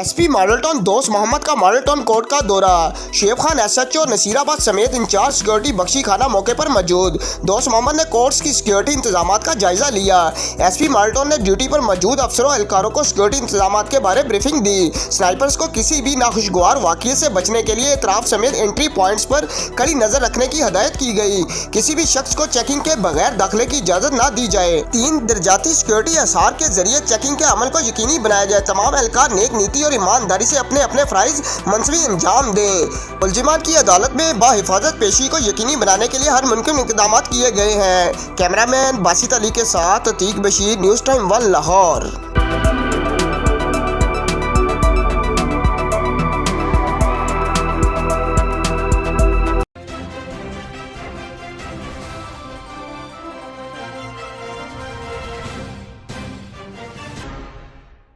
SP model town दोस्त मोहम्मद का model town court का दौरा। शेफ खान एसएचओ नसीराबाद समेत इंचार्ज सिक्योरिटी बख्शी खाना मौके पर मौजूद। दोस्त मोहम्मद ने कोर्ट्स की सिक्योरिटी इंतजाम का जायजा लिया। एसपी मॉडल टाउन ने ड्यूटी पर मौजूद अफसरों एहलकारों को सिक्योरिटी इंतजाम के बारे ब्रीफिंग दी। स्नाइपर्स को किसी भी नाखुशगवार वाक़ये से बचने के लिए एतराफ समेत एंट्री पॉइंट्स पर कड़ी नजर रखने की हदायत की गई। किसी भी शख्स को चेकिंग के बगैर दाखिले की इजाजत न दी जाए। 3 दर्जाती सिक्योरिटी असार के जरिए चेकिंग के अमल को यकीनी बनाया जाए। तमाम एहलकार नेक नीति और ईमानदारी से अपने अपने फराइज मनसवी अंजाम दें। मुलजिमान की अदालत में बाहिफाजत पेशी को यकीनी बनाने के लिए हर मुमकिन इक़दाम किए गए हैं। कैमरामैन बासित अली के साथ अतीक बशीर, न्यूज़ टाइम 1 लाहौर।